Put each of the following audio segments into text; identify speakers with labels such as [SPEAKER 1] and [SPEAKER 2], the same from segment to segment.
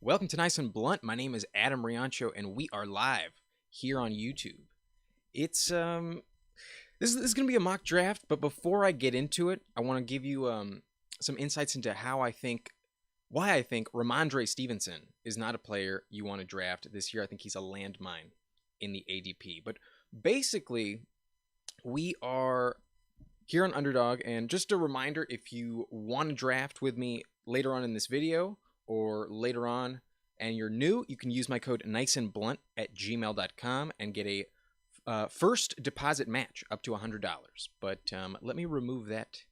[SPEAKER 1] Welcome to Nice and Blunt. My name is Adam Riancho, and we are live here on YouTube. It's this is gonna be a mock draft, but before I get into it, I want to give you some insights into why I think Rhamondre Stevenson is not a player you want to draft this year. I think he's a landmine in the ADP. But basically, we are here on Underdog, and just a reminder, if you want to draft with me later on in this video or later on and you're new, you can use my code niceandblunt at gmail.com and get a first deposit match up to $100. But let me remove that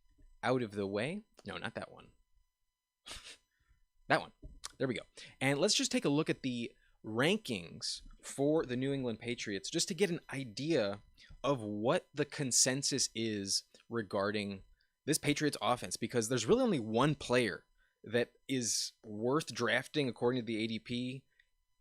[SPEAKER 1] out of the way. No, not that one. That one. There we go. And let's just take a look at the rankings for the New England Patriots just to get an idea of what the consensus is regarding this Patriots offense, because there's really only one player that is worth drafting according to the ADP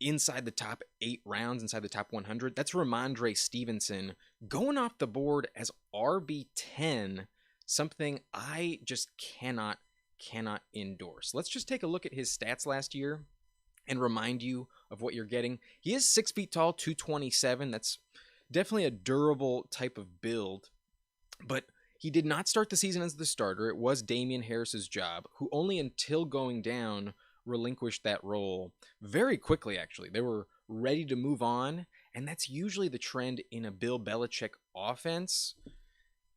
[SPEAKER 1] inside the top 8 rounds, inside the top 100. That's Rhamondre Stevenson going off the board as RB10, something I just cannot endorse. Let's just take a look at his stats last year and remind you of what you're getting. He is 6 feet tall, 227. That's definitely a durable type of build, but he did not start the season as the starter. It was Damian Harris's job, who only until going down relinquished that role very quickly, actually. They were ready to move on, and that's usually the trend in a Bill Belichick offense.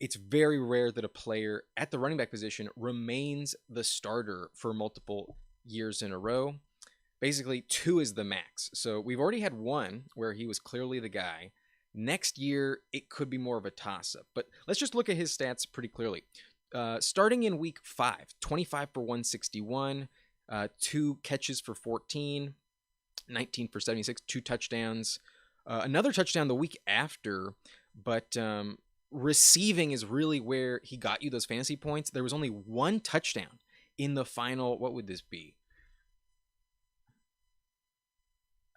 [SPEAKER 1] It's very rare that a player at the running back position remains the starter for multiple years in a row. Basically, 2 is the max. So we've already had one where he was clearly the guy. Next year, it could be more of a toss-up. But let's just look at his stats pretty clearly. Starting in week 5, 25 for 161, 2 catches for 14, 19 for 76, 2 touchdowns. Another touchdown the week after, but receiving is really where he got you those fantasy points. There was only 1 touchdown in the final, what would this be?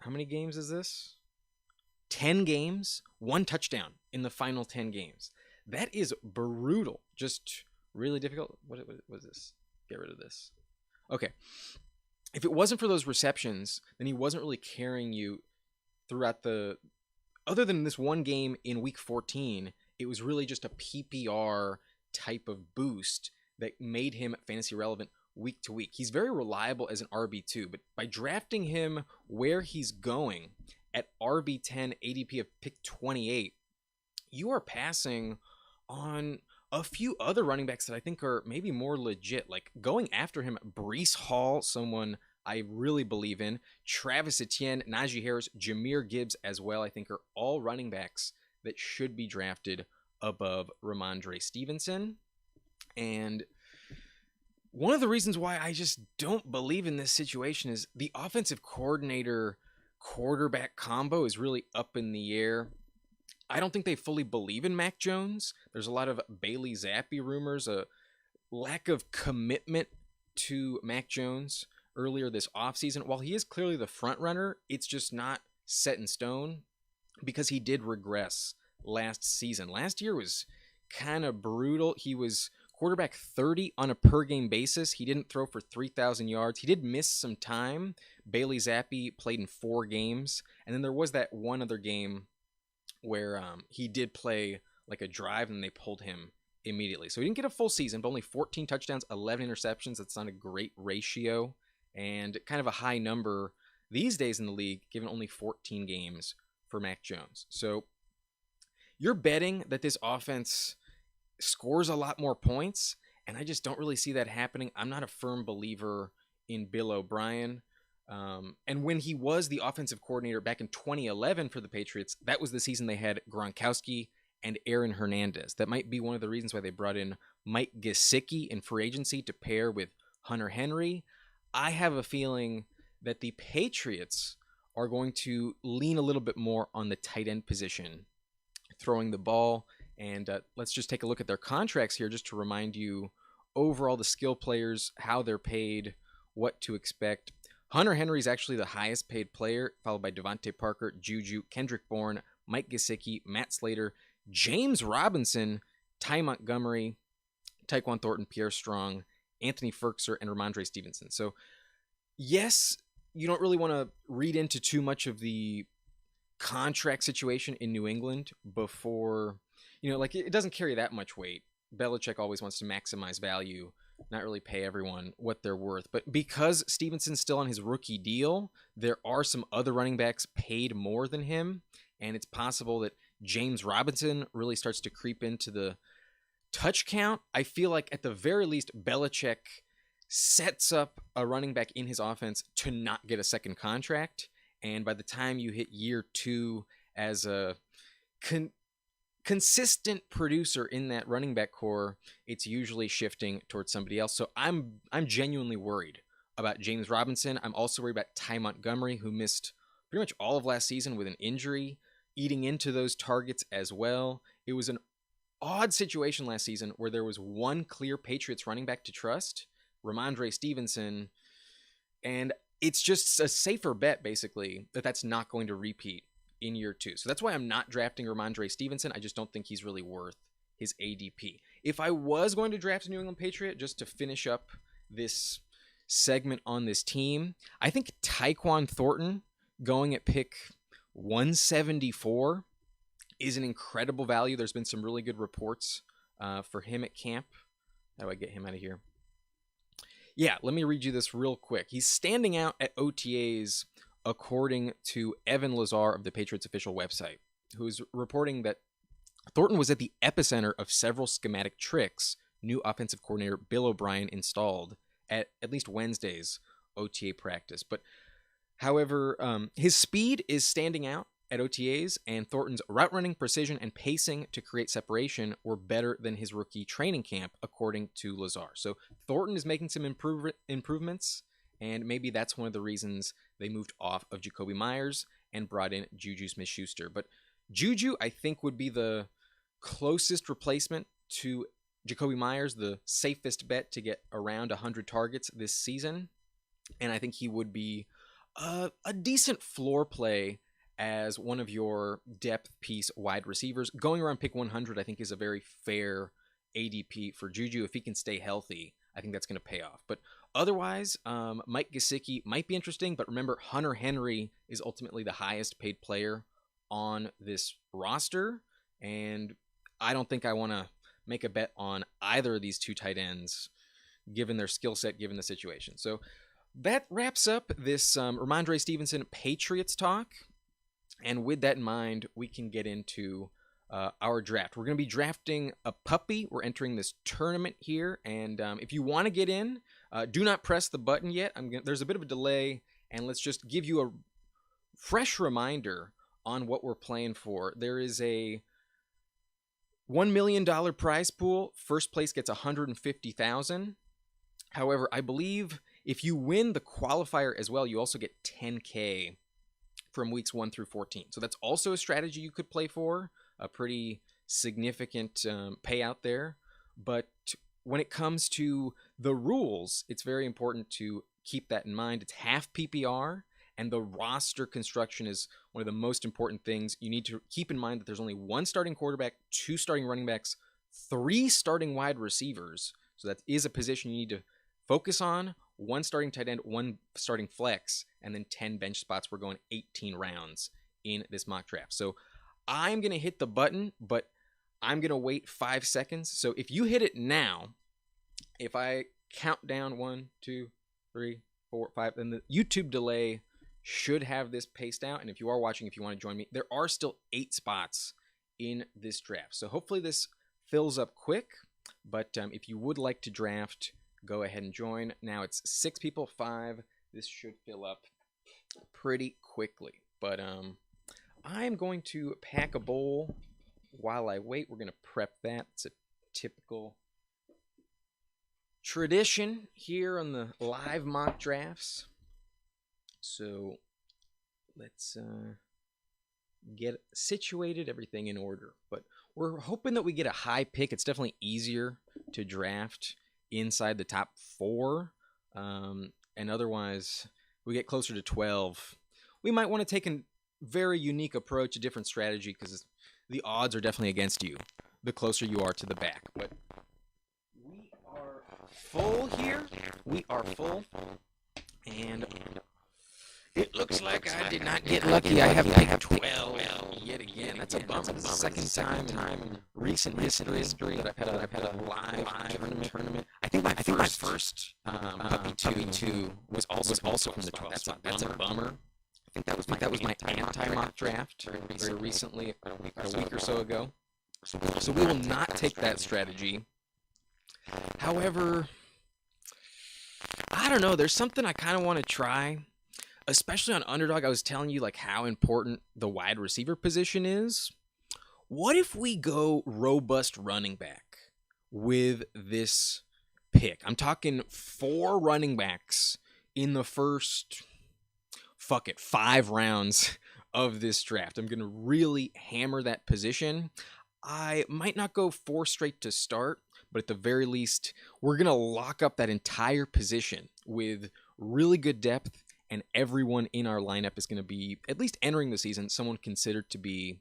[SPEAKER 1] How many games is this? 10 games, 1 touchdown in the final 10 games. That is brutal. Just really difficult. What was this? Get rid of this. Okay. If it wasn't for those receptions, then he wasn't really carrying you throughout other than this one game in week 14, it was really just a PPR type of boost that made him fantasy relevant week to week. He's very reliable as an RB2, but by drafting him where he's going at RB10 ADP of pick 28, you are passing on a few other running backs that I think are maybe more legit. Like going after him, Breece Hall, someone I really believe in, Travis Etienne, Najee Harris, Jahmyr Gibbs as well, I think are all running backs that should be drafted above Rhamondre Stevenson. And one of the reasons why I just don't believe in this situation is the offensive coordinator quarterback combo is really up in the air. I don't think they fully believe in Mac Jones. There's a lot of Bailey Zappi rumors, a lack of commitment to Mac Jones earlier this offseason. While he is clearly the front runner, it's just not set in stone because he did regress last season. Last year was kind of brutal. He was quarterback 30 on a per game basis. He didn't throw for 3,000 yards. He did miss some time. Bailey Zappi played in 4 games. And then there was that one other game where he did play like a drive and they pulled him immediately. So he didn't get a full season, but only 14 touchdowns, 11 interceptions. That's not a great ratio and kind of a high number these days in the league, given only 14 games for Mac Jones. So you're betting that this offense scores a lot more points, and I just don't really see that happening. I'm not a firm believer in Bill O'Brien. And when he was the offensive coordinator back in 2011 for the Patriots, that was the season they had Gronkowski and Aaron Hernandez. That might be one of the reasons why they brought in Mike Gesicki in free agency to pair with Hunter Henry. I have a feeling that the Patriots are going to lean a little bit more on the tight end position, throwing the ball. And let's just take a look at their contracts here just to remind you overall the skill players, how they're paid, what to expect. Hunter Henry is actually the highest paid player, followed by Devontae Parker, Juju, Kendrick Bourne, Mike Gesicki, Matt Slater, James Robinson, Ty Montgomery, Tyquan Thornton, Pierre Strong, Anthony Firkser, and Rhamondre Stevenson. So, yes, you don't really want to read into too much of the contract situation in New England before, like it doesn't carry that much weight. Belichick always wants to maximize value, not really pay everyone what they're worth. But because Stevenson's still on his rookie deal, there are some other running backs paid more than him, and it's possible that James Robinson really starts to creep into the touch count. I feel like at the very least, Belichick sets up a running back in his offense to not get a second contract. And by the time you hit year 2 as a consistent producer in that running back core, it's usually shifting towards somebody else. So I'm genuinely worried about James Robinson. I'm also worried about Ty Montgomery, who missed pretty much all of last season with an injury, eating into those targets as well. It was an odd situation last season where there was one clear Patriots running back to trust, Rhamondre Stevenson, and it's just a safer bet, basically, that that's not going to repeat in year 2. So that's why I'm not drafting Rhamondre Stevenson. I just don't think he's really worth his ADP. If I was going to draft a New England Patriot, just to finish up this segment on this team, I think Tyquan Thornton going at pick 174 is an incredible value. There's been some really good reports for him at camp. How do I get him out of here? Yeah, let me read you this real quick. He's standing out at OTAs according to Evan Lazar of the Patriots official website, who's reporting that Thornton was at the epicenter of several schematic tricks new offensive coordinator Bill O'Brien installed at least Wednesday's OTA practice. But however, his speed is standing out at OTAs, and Thornton's route running precision and pacing to create separation were better than his rookie training camp, according to Lazar. So Thornton is making some improvements, and maybe that's one of the reasons they moved off of Jacoby Myers and brought in Juju Smith-Schuster. But Juju, I think, would be the closest replacement to Jacoby Myers, the safest bet to get around 100 targets this season. And I think he would be a decent floor play as one of your depth piece wide receivers. Going around pick 100, I think, is a very fair ADP for Juju. If he can stay healthy, I think that's going to pay off. But otherwise, Mike Gesicki might be interesting. But remember, Hunter Henry is ultimately the highest paid player on this roster. And I don't think I want to make a bet on either of these two tight ends, given their skill set, given the situation. So that wraps up this Rhamondre Stevenson Patriots talk. And with that in mind, we can get into our draft. We're going to be drafting a puppy. We're entering this tournament here. And if you want to get in, do not press the button yet. There's a bit of a delay. And let's just give you a fresh reminder on what we're playing for. There is a $1 million prize pool. First place gets $150,000. However, I believe if you win the qualifier as well, you also get $10K from weeks 1 through 14. So that's also a strategy you could play for, a pretty significant payout there. But when it comes to the rules, it's very important to keep that in mind. It's half PPR, and the roster construction is one of the most important things. You need to keep in mind that there's only one starting quarterback, 2 starting running backs, 3 starting wide receivers. So that is a position you need to focus on. 1 starting tight end, 1 starting flex, and then 10 bench spots. We're going 18 rounds in this mock draft. So I'm going to hit the button, but I'm going to wait 5 seconds. So if you hit it now, if I count down 1, 2, 3, 4, 5, then the YouTube delay should have this paced out. And if you are watching, if you want to join me, there are still 8 spots in this draft. So hopefully this fills up quick. But if you would like to draft, go ahead and join. Now it's 6 people, 5. This should fill up pretty quickly. But I'm going to pack a bowl while I wait. We're going to prep that. It's a typical tradition here on the live mock drafts. So let's get situated, everything in order. But we're hoping that we get a high pick. It's definitely easier to draft inside the top 4. And otherwise, we get closer to 12. We might want to take a very unique approach, a different strategy, because the odds are definitely against you the closer you are to the back. But we are full here. We are full. And looks like I did not get lucky. I have pick 12 yet again. That's a bummer. This is the second time in recent history that I've had a live tournament. I think my first puppy two was also from the 12 spot. That's a bummer. I think that was my anti-mock draft very recently, about a week or so ago. So we will not take that strategy. However, I don't know. There's something I kind of want to try, especially on Underdog. I was telling you like how important the wide receiver position is. What if we go robust running back with this pick? I'm talking 4 running backs in the first, 5 rounds of this draft. I'm going to really hammer that position. I might not go 4 straight to start, but at the very least, we're going to lock up that entire position with really good depth, and everyone in our lineup is going to be, at least entering the season, someone considered to be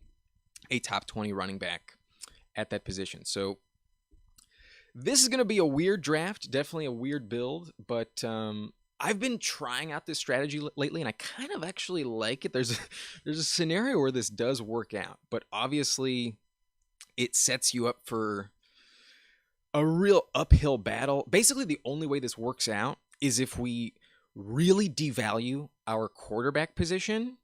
[SPEAKER 1] a top 20 running back at that position. So this is going to be a weird draft, definitely a weird build, but I've been trying out this strategy lately, and I kind of actually like it. There's a scenario where this does work out, but obviously it sets you up for a real uphill battle. Basically, the only way this works out is if we really devalue our quarterback position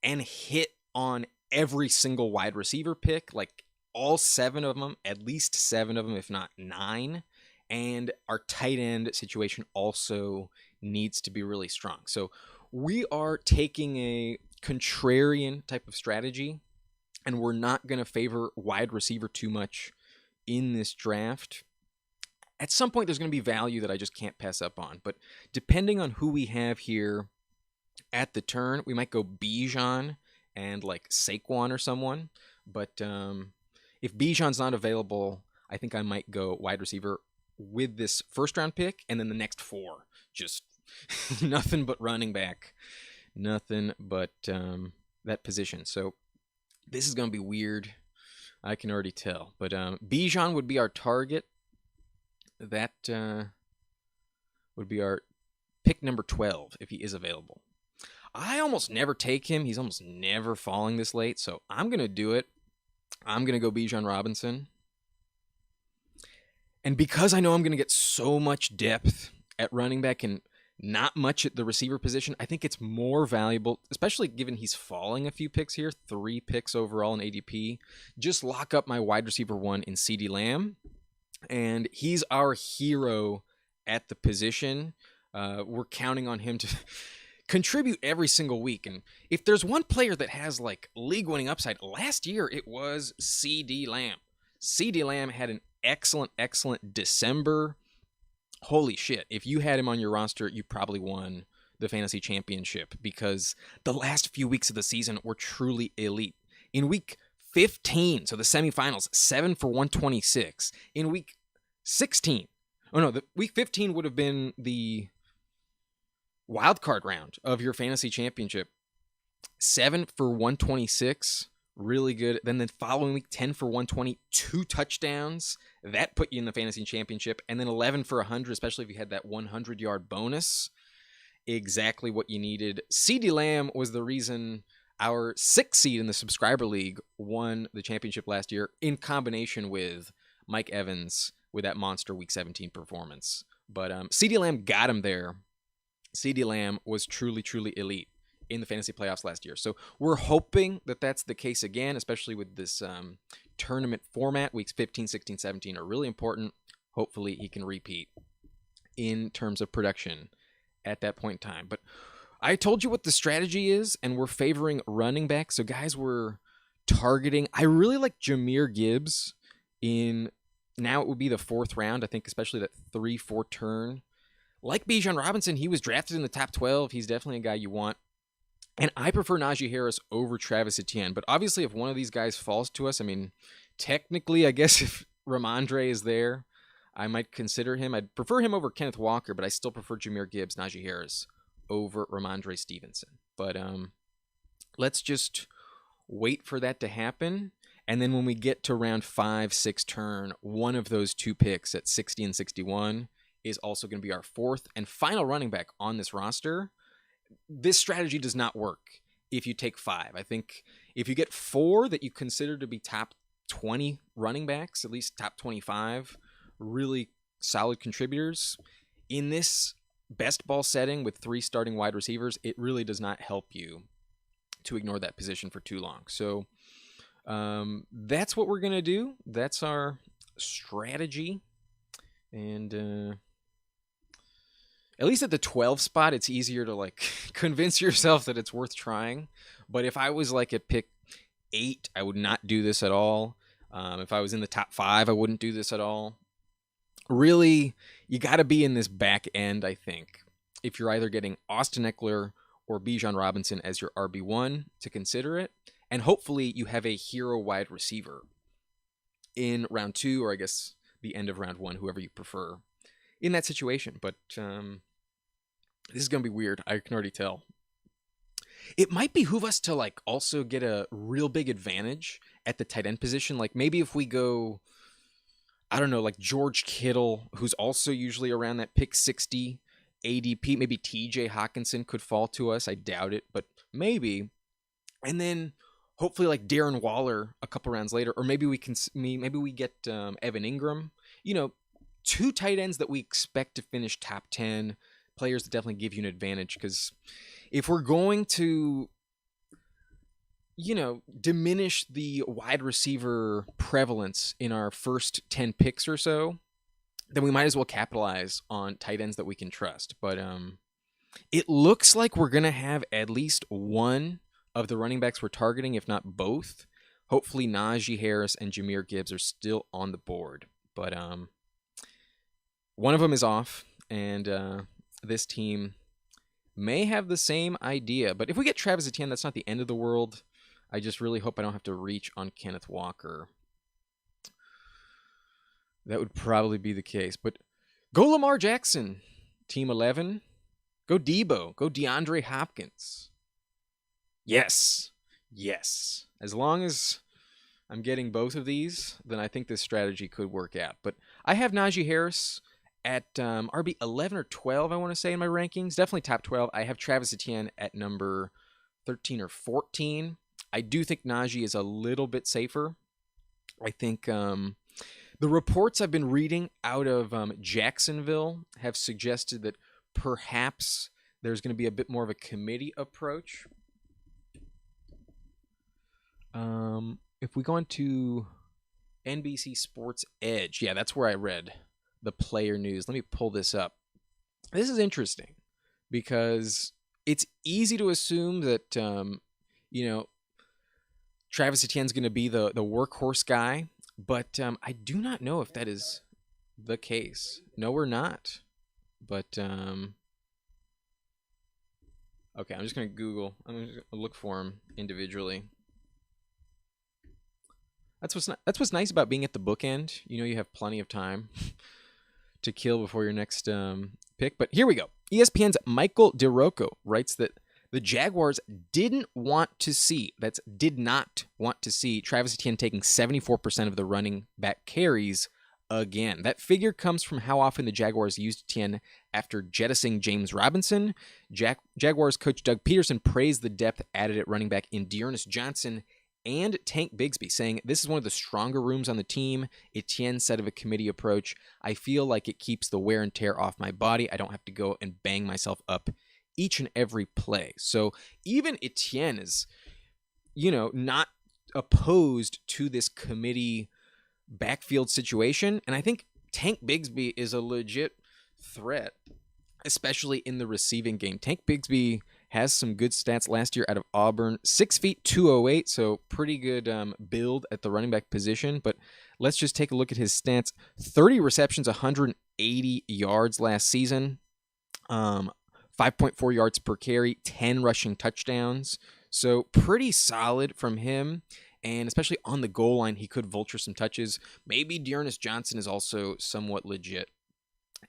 [SPEAKER 1] and hit on every single wide receiver pick, like all 7 of them, at least 7 of them, if not 9. And our tight end situation also needs to be really strong. So we are taking a contrarian type of strategy, and we're not going to favor wide receiver too much in this draft. At some point, there's going to be value that I just can't pass up on. But depending on who we have here at the turn, we might go Bijan and like Saquon or someone. But if Bijan's not available, I think I might go wide receiver with this first round pick, and then the next 4, just nothing but running back. Nothing but that position. So this is going to be weird. I can already tell. But Bijan would be our target. That would be our pick number 12 if he is available. I almost never take him. He's almost never falling this late, so I'm going to do it. I'm going to go Bijan Robinson. And because I know I'm going to get so much depth at running back and not much at the receiver position, I think it's more valuable, especially given he's falling a few picks here, 3 picks overall in ADP. Just lock up my wide receiver 1 in CeeDee Lamb. And he's our hero at the position. We're counting on him to contribute every single week. And if there's one player that has like league-winning upside, last year it was CeeDee Lamb. CeeDee Lamb had an excellent December. Holy shit. If you had him on your roster, you probably won the fantasy championship because the last few weeks of the season were truly elite. In week 15, so the semifinals, 7 for 126. In week 16, the week 15 would have been the wild card round of your fantasy championship. 7 for 126, really good. Then the following week, 10 for 120, 2 touchdowns. That put you in the fantasy championship. And then 11 for 100, especially if you had that 100-yard bonus. Exactly what you needed. CeeDee Lamb was the reason our 6th seed in the subscriber league won the championship last year in combination with Mike Evans with that monster week 17 performance. But CeeDee Lamb got him there. CeeDee Lamb was truly elite in the fantasy playoffs last year. So we're hoping that that's the case again, especially with this tournament format. Weeks 15, 16, 17 are really important. Hopefully he can repeat in terms of production at that point in time. But I told you what the strategy is, and we're favoring running back. So guys, we're targeting. I really like Jahmyr Gibbs in, now it would be the 4th round, I think, especially that 3-4 turn. Like Bijan Robinson, he was drafted in the top 12. He's definitely a guy you want. And I prefer Najee Harris over Travis Etienne. But obviously, if one of these guys falls to us, I mean, technically, I guess if Rhamondre is there, I might consider him. I'd prefer him over Kenneth Walker, but I still prefer Jahmyr Gibbs, Najee Harris over Rhamondre Stevenson. But let's just wait for that to happen. And then when we get to round 5, 6 turn, one of those 2 picks at 60 and 61 is also going to be our 4th and final running back on this roster. this strategy does not work if you take 5. I think if you get 4 that you consider to be top 20 running backs, at least top 25, really solid contributors, in this best ball setting with 3 starting wide receivers, it really does not help you to ignore that position for too long. So that's what we're going to do. That's our strategy. And at least at the 12 spot, it's easier to like convince yourself that it's worth trying. But if I was like at pick 8, I would not do this at all. If I was in the top 5, I wouldn't do this at all. Really, you got to be in this back end, I think, if you're either getting Austin Eckler or Bijan Robinson as your RB1 to consider it. And hopefully you have a hero wide receiver in round 2, or I guess the end of round 1, whoever you prefer, in that situation. But this is going to be weird. I can already tell. It might behoove us to like also get a real big advantage at the tight end position. Like maybe if we go, I don't know, like George Kittle, who's also usually around that pick 60 ADP. Maybe TJ Hawkinson could fall to us. I doubt it, but maybe. And then hopefully like Darren Waller a couple rounds later, or maybe we get Evan Ingram. 2 tight ends that we expect to finish top 10, players that definitely give you an advantage. Because if we're going to, diminish the wide receiver prevalence in our first 10 picks or so, then we might as well capitalize on tight ends that we can trust. But it looks like we're going to have at least one of the running backs we're targeting, if not both. Hopefully Najee Harris and Jahmyr Gibbs are still on the board. But one of them is off, and this team may have the same idea. But if we get Travis Etienne, that's not the end of the world. I just really hope I don't have to reach on Kenneth Walker. That would probably be the case. But go Lamar Jackson, Team 11. Go Debo. Go DeAndre Hopkins. Yes. Yes. As long as I'm getting both of these, then I think this strategy could work out. But I have Najee Harris at RB 11 or 12, I want to say, in my rankings. Definitely top 12. I have Travis Etienne at number 13 or 14. I do think Najee is a little bit safer. I think the reports I've been reading out of Jacksonville have suggested that perhaps there's going to be a bit more of a committee approach. If we go into NBC Sports Edge, yeah, that's where I read the player news. Let me pull this up. This is interesting because it's easy to assume that, Travis Etienne's going to be the workhorse guy, but I do not know if that is the case. No, we're not. But, okay, I'm just going to Google. I'm going to look for him individually. That's what's nice about being at the bookend. You have plenty of time to kill before your next pick. But here we go. ESPN's Michael DeRocco writes that the Jaguars did not want to see Travis Etienne taking 74% of the running back carries again. That figure comes from how often the Jaguars used Etienne after jettisoning James Robinson. Jaguars coach Doug Peterson praised the depth added at running back in Dearness Johnson and Tank Bigsby, saying, "This is one of the stronger rooms on the team." Etienne said of a committee approach, "I feel like it keeps the wear and tear off my body. I don't have to go and bang myself up each and every play." So even Etienne is, not opposed to this committee backfield situation. And I think Tank Bigsby is a legit threat, especially in the receiving game. Tank Bigsby has some good stats last year out of Auburn. 6 feet, 208, so pretty good build at the running back position. But let's just take a look at his stats. 30 receptions, 180 yards last season. 5.4 yards per carry, 10 rushing touchdowns. So pretty solid from him. And especially on the goal line, he could vulture some touches. Maybe Dearness Johnson is also somewhat legit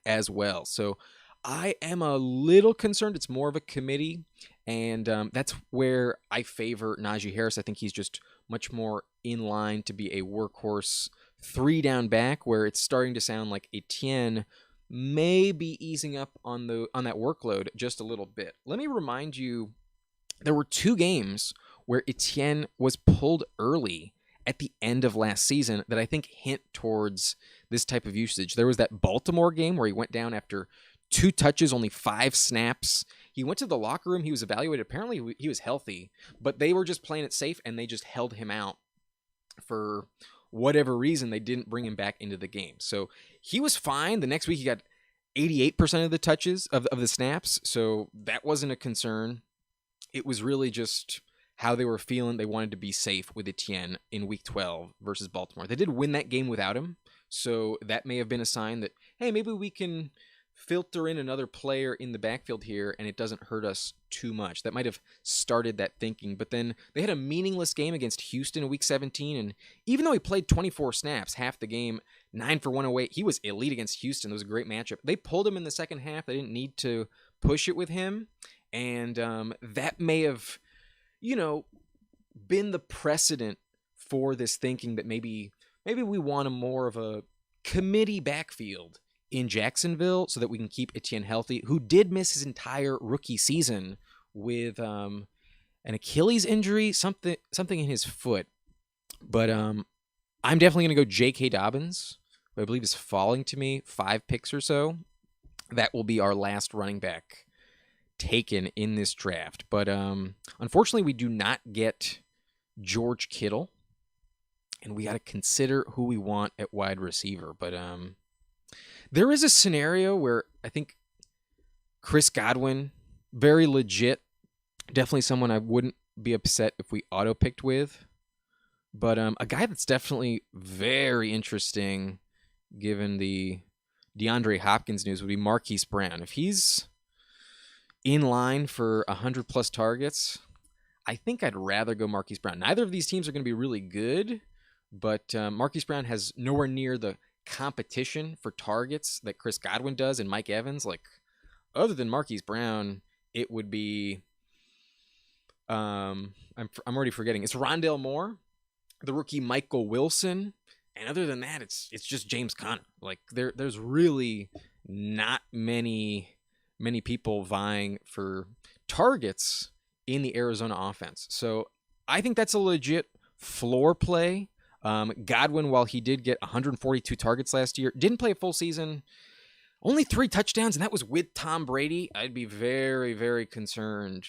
[SPEAKER 1] as well. So I am a little concerned. It's more of a committee, and that's where I favor Najee Harris. I think he's just much more in line to be a workhorse 3-down back, where it's starting to sound like Etienne may be easing up on that workload just a little bit. Let me remind you, there were 2 games where Etienne was pulled early at the end of last season that I think hint towards this type of usage. There was that Baltimore game where he went down after 2 touches, only 5 snaps. He went to the locker room. He was evaluated. Apparently, he was healthy, but they were just playing it safe, and they just held him out for whatever reason. They didn't bring him back into the game. So he was fine. The next week, he got 88% of the touches of the snaps, so that wasn't a concern. It was really just how they were feeling. They wanted to be safe with Etienne in Week 12 versus Baltimore. They did win that game without him, so that may have been a sign that, hey, maybe we can filter in another player in the backfield here and it doesn't hurt us too much. That might have started that thinking. But then they had a meaningless game against Houston in Week 17, and even though he played 24 snaps, half the game, 9 for 108, he was elite against Houston. It was a great matchup. They pulled him in the second half. They didn't need to push it with him, and that may have, been the precedent for this thinking that maybe we want a more of a committee backfield in Jacksonville so that we can keep Etienne healthy, who did miss his entire rookie season with an Achilles injury, something in his foot. But I'm definitely going to go J.K. Dobbins, who I believe is falling to me 5 picks or so. That will be our last running back taken in this draft. But unfortunately, we do not get George Kittle, and we got to consider who we want at wide receiver. But there is a scenario where I think Chris Godwin, very legit, definitely someone I wouldn't be upset if we auto-picked with. But a guy that's definitely very interesting, given the DeAndre Hopkins news, would be Marquise Brown. If he's in line for 100-plus targets, I think I'd rather go Marquise Brown. Neither of these teams are going to be really good, but Marquise Brown has nowhere near the competition for targets that Chris Godwin does and Mike Evans. Like, other than Marquise Brown, it would be I'm already forgetting. It's Rondale Moore, the rookie Michael Wilson, and other than that, it's just James Conner. Like, there's really not many people vying for targets in the Arizona offense. So I think that's a legit floor play. Godwin, while he did get 142 targets last year, didn't play a full season, only 3 touchdowns, and that was with Tom Brady. I'd be very, very concerned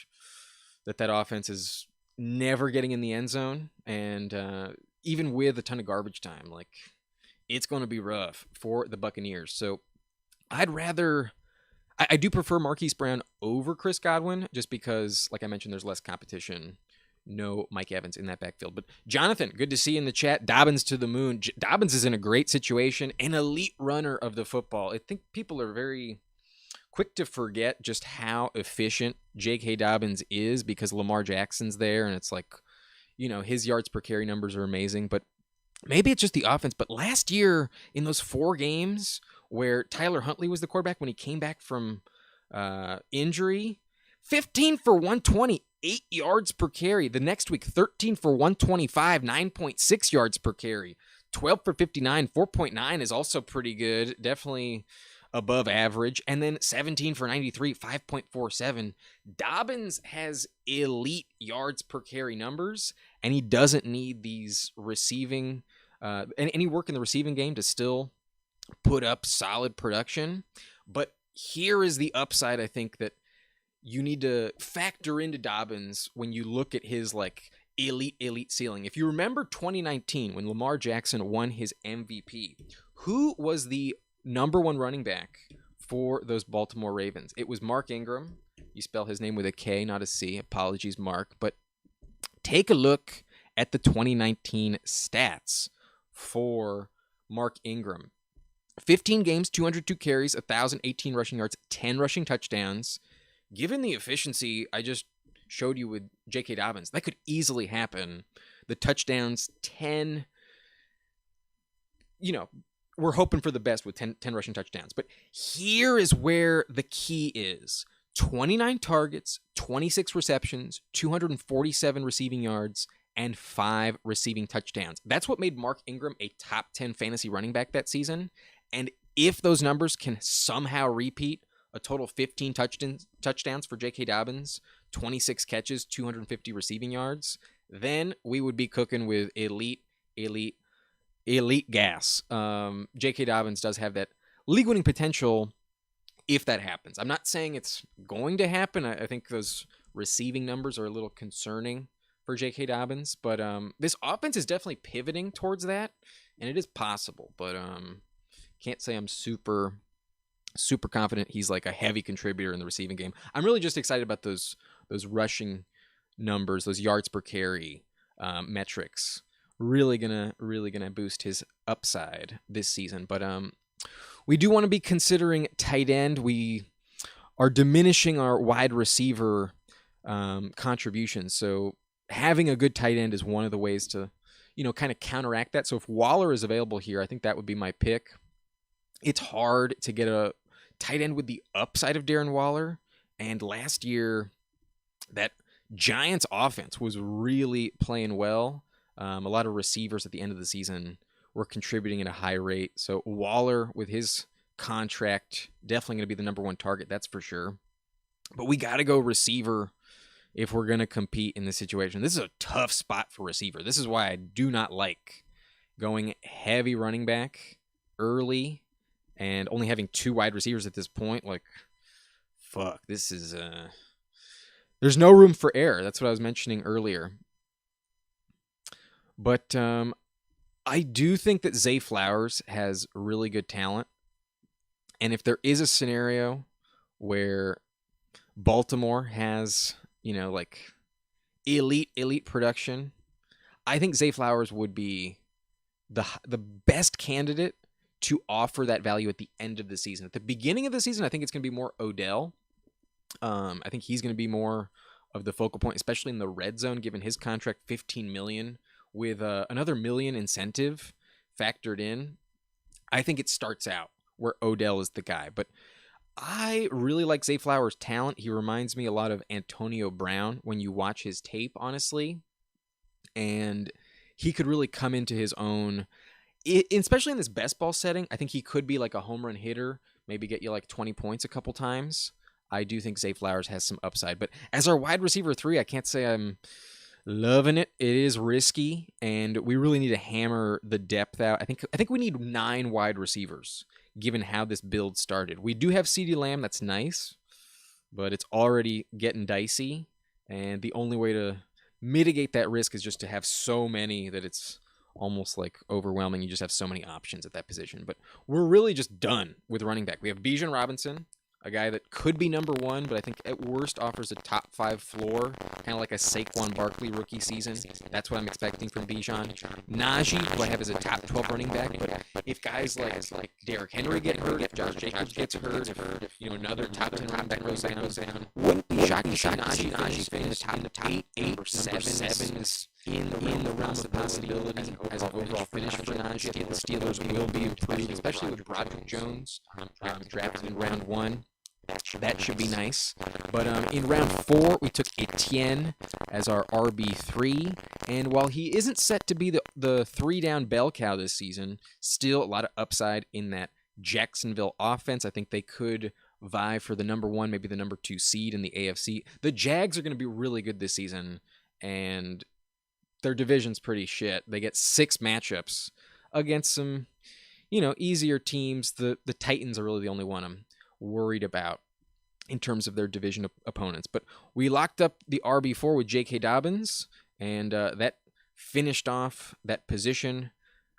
[SPEAKER 1] that offense is never getting in the end zone, and even with a ton of garbage time, like, it's going to be rough for the Buccaneers. So I do prefer Marquise Brown over Chris Godwin, just because, like I mentioned, there's less competition. No Mike Evans in that backfield. But Jonathan, good to see you in the chat. Dobbins to the moon. Dobbins is in a great situation, an elite runner of the football. I think people are very quick to forget just how efficient J.K. Dobbins is because Lamar Jackson's there, and it's like, his yards per carry numbers are amazing. But maybe it's just the offense. But last year, in those 4 games where Tyler Huntley was the quarterback, when he came back from injury, 15 for 120, 8 yards per carry. The next week, 13 for 125, 9.6 yards per carry. 12 for 59, 4.9 is also pretty good. Definitely above average. And then 17 for 93, 5.47. Dobbins has elite yards per carry numbers, and he doesn't need these receiving, any work in the receiving game to still put up solid production. But here is the upside, I think, that you need to factor into Dobbins when you look at his elite ceiling. If you remember 2019 when Lamar Jackson won his MVP, who was the number 1 running back for those Baltimore Ravens? It was Mark Ingram. You spell his name with a K, not a C. Apologies, Mark. But take a look at the 2019 stats for Mark Ingram. 15 games, 202 carries, 1,018 rushing yards, 10 rushing touchdowns. Given the efficiency I just showed you with J.K. Dobbins, that could easily happen. The touchdowns, 10, we're hoping for the best with 10 rushing touchdowns. But here is where the key is. 29 targets, 26 receptions, 247 receiving yards, and 5 receiving touchdowns. That's what made Mark Ingram a top 10 fantasy running back that season. And If those numbers can somehow repeat, a total 15 touchdowns for J.K. Dobbins, 26 catches, 250 receiving yards, then we would be cooking with elite gas. J.K. Dobbins does have that league-winning potential if that happens. I'm not saying it's going to happen. I think those receiving numbers are a little concerning for J.K. Dobbins, but this offense is definitely pivoting towards that, and it is possible, but can't say I'm super confident he's like a heavy contributor in the receiving game. I'm really just excited about those rushing numbers, those yards per carry metrics. Really gonna boost his upside this season. But we do want to be considering tight end. We are diminishing our wide receiver contributions. So having a good tight end is one of the ways to, kind of counteract that. So if Waller is available here, I think that would be my pick. It's hard to get a tight end with the upside of Darren Waller. And last year, that Giants offense was really playing well. A lot of receivers at the end of the season were contributing at a high rate. So Waller, with his contract, definitely going to be the number one target, that's for sure. But we got to go receiver if we're going to compete in this situation. This is a tough spot for receiver. This is why I do not like going heavy running back early and only having 2 wide receivers at this point. Like, fuck, this is... There's no room for error. That's what I was mentioning earlier. But I do think that Zay Flowers has really good talent. And if there is a scenario where Baltimore has, like elite production, I think Zay Flowers would be the best candidate to offer that value at the end of the season. At the beginning of the season, I think it's going to be more Odell. I think he's going to be more of the focal point, especially in the red zone, given his contract, $15 million, with another $1 million incentive factored in. I think it starts out where Odell is the guy. But I really like Zay Flowers' talent. He reminds me a lot of Antonio Brown when you watch his tape, honestly. And he could really come into his own, especially in this best ball setting. I think he could be like a home run hitter, maybe get you like 20 points a couple times. I do think Zay Flowers has some upside. But as our wide receiver 3, I can't say I'm loving it. It is risky, and we really need to hammer the depth out. I think we need 9 wide receivers, given how this build started. We do have CeeDee Lamb, that's nice, but it's already getting dicey, and the only way to mitigate that risk is just to have so many that it's almost like overwhelming. You just have so many options at that position. But we're really just done with running back. We have Bijan Robinson, a guy that could be number 1, but I think at worst offers a top 5 floor, kind of like a Saquon Barkley rookie season. That's what I'm expecting from Bijan. Najee, who I have as a top 12 running back, but if guys like Derrick Henry get hurt, if Josh Jacobs gets hurt, if another top 10 running back goes down, wouldn't be shocking to see Najee finish in the top 8 or 7 is in the realm of possibility as an overall finish for Najee. The Steelers will be improving, especially with Broderick Jones drafted in round 1. That should be nice. But in round 4, we took Etienne as our RB3. And while he isn't set to be the 3-down bell cow this season, still a lot of upside in that Jacksonville offense. I think they could vie for the number 1, maybe the number 2 seed in the AFC. The Jags are going to be really good this season, and their division's pretty shit. They get 6 matchups against some, easier teams. The Titans are really the only one I'm worried about in terms of their division opponents. But we locked up the RB4 with J.K. Dobbins, and that finished off that position.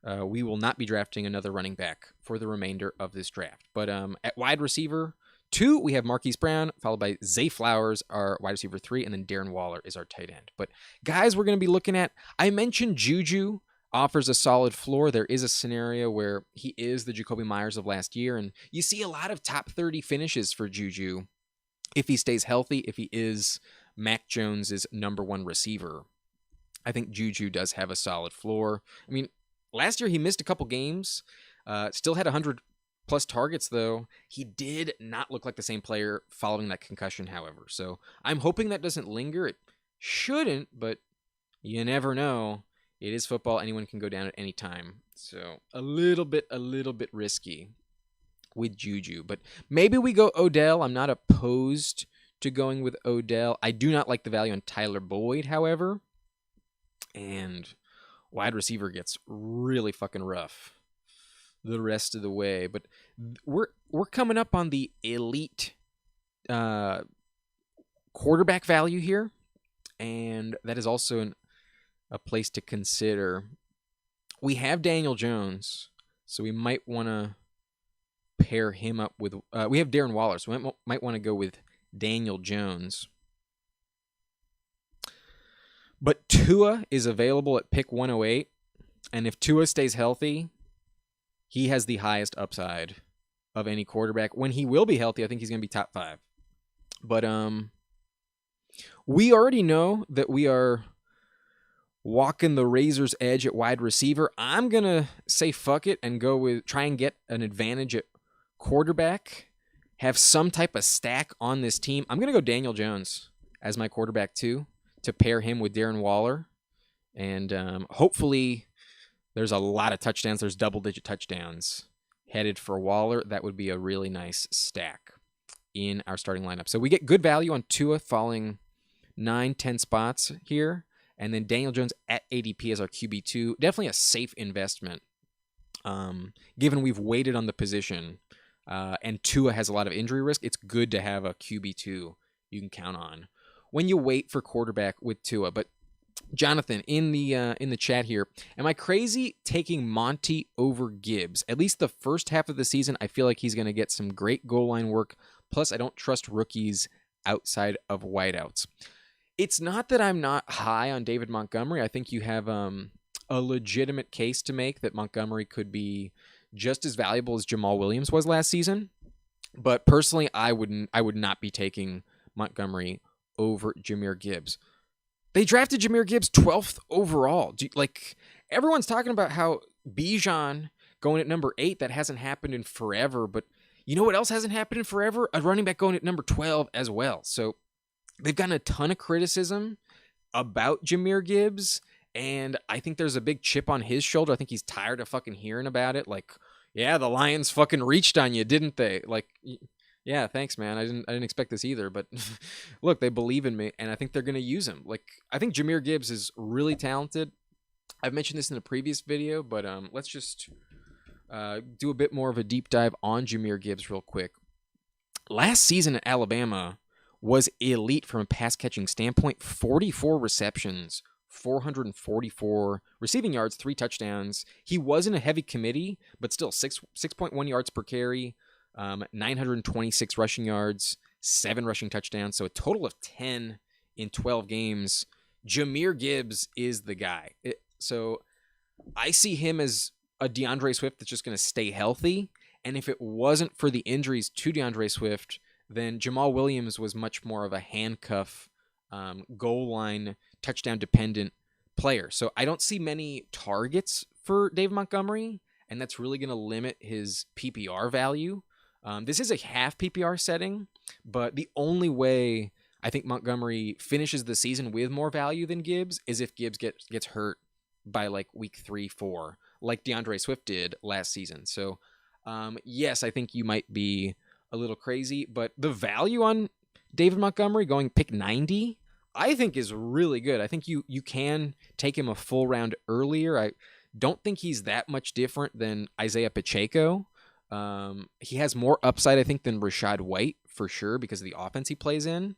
[SPEAKER 1] We will not be drafting another running back for the remainder of this draft. But at wide receiver 2, we have Marquise Brown, followed by Zay Flowers, our wide receiver 3, and then Darren Waller is our tight end. But guys we're going to be looking at, I mentioned Juju offers a solid floor. There is a scenario where he is the Jacoby Myers of last year, and you see a lot of top 30 finishes for Juju if he stays healthy, if he is Mac Jones's number 1 receiver. I think Juju does have a solid floor. I mean, last year he missed a couple games, still had 100-plus targets, though. He did not look like the same player following that concussion, however. So I'm hoping that doesn't linger. It shouldn't, but you never know. It is football. Anyone can go down at any time. So a little bit risky. with Juju. But maybe we go Odell. I'm not opposed to going with Odell. I do not like the value on Tyler Boyd, however. And wide receiver gets really fucking rough the rest of the way. But we're coming up on the elite quarterback value here, and that is also a place to consider. We have Daniel Jones, so we might want to pair him up with. We have Darren Waller, so we might want to go with Daniel Jones. But Tua is available at pick 108, and if Tua stays healthy, he has the highest upside of any quarterback. When he will be healthy, I think he's going to be top 5. But we already know that we are walking the razor's edge at wide receiver. I'm going to say fuck it and try and get an advantage at quarterback, have some type of stack on this team. I'm going to go Daniel Jones as my quarterback too, to pair him with Darren Waller. And hopefully there's a lot of touchdowns. There's double-digit touchdowns headed for Waller. That would be a really nice stack in our starting lineup. So we get good value on Tua falling 9-10 spots here. And then Daniel Jones at ADP as our QB2. Definitely a safe investment, given we've waited on the position. And Tua has a lot of injury risk. It's good to have a QB2 you can count on when you wait for quarterback with Tua. But Jonathan, in the chat here, am I crazy taking Monty over Gibbs? At least the first half of the season, I feel like he's going to get some great goal line work. Plus, I don't trust rookies outside of wideouts. It's not that I'm not high on David Montgomery. I think you have a legitimate case to make that Montgomery could be just as valuable as Jamal Williams was last season. But personally, I would not be taking Montgomery over Jahmyr Gibbs. They drafted Jahmyr Gibbs 12th overall. Everyone's talking about how Bijan going at number 8, that hasn't happened in forever. But you know what else hasn't happened in forever? A running back going at number 12 as well. So they've gotten a ton of criticism about Jahmyr Gibbs, and I think there's a big chip on his shoulder. I think he's tired of fucking hearing about it. Like, yeah, the Lions fucking reached on you, didn't they? Like, yeah, thanks, man. I didn't expect this either, but look, they believe in me, and I think they're going to use him. Like, I think Jahmyr Gibbs is really talented. I've mentioned this in a previous video, but let's just do a bit more of a deep dive on Jahmyr Gibbs real quick. Last season at Alabama was elite from a pass-catching standpoint. 44 receptions, 444 receiving yards, 3 touchdowns. He was in a heavy committee, but still 6.1 yards per carry, 926 rushing yards, 7 rushing touchdowns, so a total of 10 in 12 games. Jahmyr Gibbs is the guy. So I see him as a DeAndre Swift that's just going to stay healthy, and if it wasn't for the injuries to DeAndre Swift, then Jamal Williams was much more of a handcuff, goal line, touchdown-dependent player. So I don't see many targets for David Montgomery, and that's really going to limit his PPR value. This is a half PPR setting, but the only way I think Montgomery finishes the season with more value than Gibbs is if Gibbs gets hurt by like week 3-4, like DeAndre Swift did last season. So yes, I think you might be a little crazy, but the value on David Montgomery going pick 90, I think is really good. I think you can take him a full round earlier. I don't think he's that much different than Isaiah Pacheco. He has more upside, I think, than Rachaad White for sure because of the offense he plays in.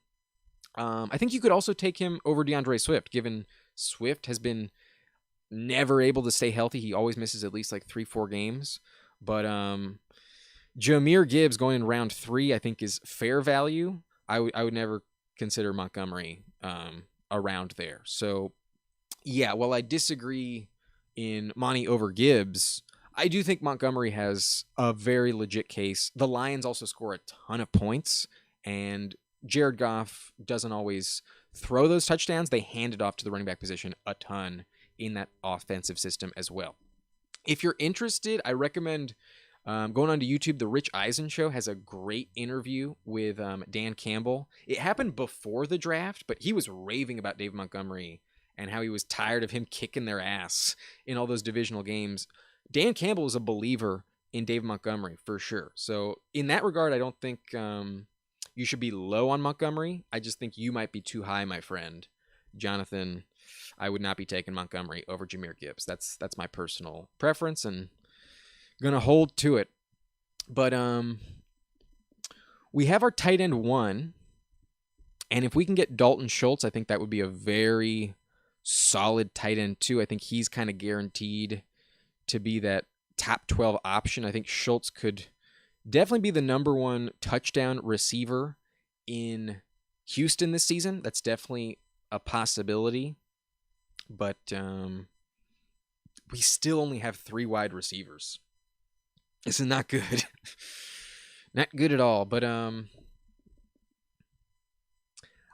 [SPEAKER 1] I think you could also take him over DeAndre Swift, given Swift has been never able to stay healthy. He always misses at least like 3-4 games. But Jahmyr Gibbs going in round 3, I think, is fair value. I would never consider Montgomery around there. So, yeah, while I disagree in Monty over Gibbs, I do think Montgomery has a very legit case. The Lions also score a ton of points, and Jared Goff doesn't always throw those touchdowns. They hand it off to the running back position a ton in that offensive system as well. If you're interested, I recommend going on to YouTube. The Rich Eisen Show has a great interview with Dan Campbell. It happened before the draft, but he was raving about David Montgomery and how he was tired of him kicking their ass in all those divisional games. Dan Campbell is a believer in Dave Montgomery for sure. So in that regard, I don't think you should be low on Montgomery. I just think you might be too high, my friend. Jonathan, I would not be taking Montgomery over Jahmyr Gibbs. That's my personal preference and gonna hold to it. But we have our tight end 1. And if we can get Dalton Schultz, I think that would be a very solid tight end 2. I think he's kind of guaranteed to be that top 12 option. I think Schultz could definitely be the number 1 touchdown receiver in Houston this season. That's definitely a possibility. But we still only have 3 wide receivers. This is not good. Not good at all. But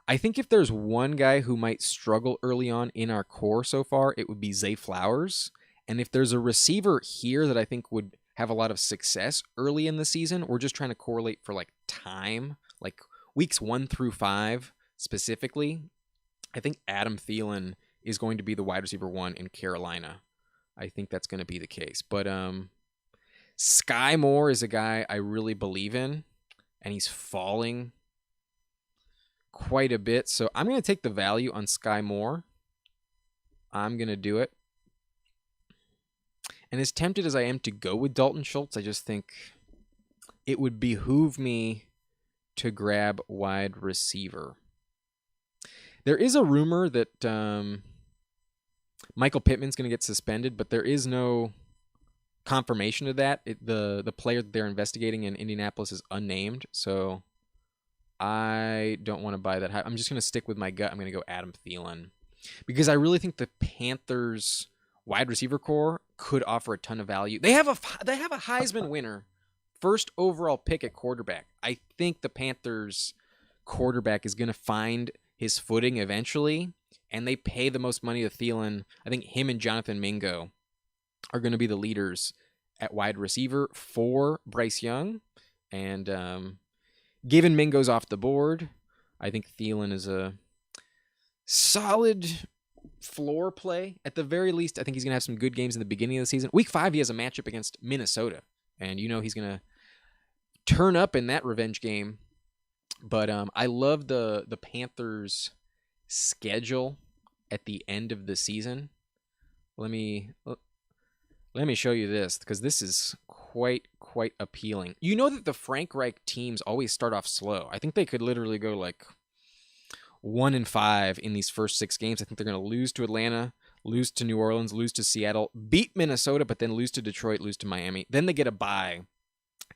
[SPEAKER 1] I think if there's one guy who might struggle early on in our core so far, it would be Zay Flowers. And if there's a receiver here that I think would have a lot of success early in the season, we're just trying to correlate for like time, like weeks 1 through 5 specifically. I think Adam Thielen is going to be the wide receiver 1 in Carolina. I think that's going to be the case. But Sky Moore is a guy I really believe in, and he's falling quite a bit. So I'm going to take the value on Sky Moore. I'm going to do it. And as tempted as I am to go with Dalton Schultz, I just think it would behoove me to grab wide receiver. There is a rumor that Michael Pittman's going to get suspended, but there is no confirmation of that. The player that they're investigating in Indianapolis is unnamed, so I don't want to buy that high. I'm just going to stick with my gut. I'm going to go Adam Thielen because I really think the Panthers wide receiver core could offer a ton of value. They have a Heisman winner, first overall pick at quarterback. I think the Panthers quarterback is going to find his footing eventually, and they pay the most money to Thielen. I think him and Jonathan Mingo are going to be the leaders at wide receiver for Bryce Young. And given Mingo's off the board, I think Thielen is a solid floor play. At the very least, I think he's going to have some good games in the beginning of the season. Week 5, he has a matchup against Minnesota, and he's going to turn up in that revenge game. But I love the Panthers' schedule at the end of the season. Let me show you this, because this is quite appealing. You know that the Frank Reich teams always start off slow. I think they could literally go like 1-5 in these first 6 games. I think they're going to lose to Atlanta, lose to New Orleans, lose to Seattle, beat Minnesota, but then lose to Detroit, lose to Miami. Then they get a bye,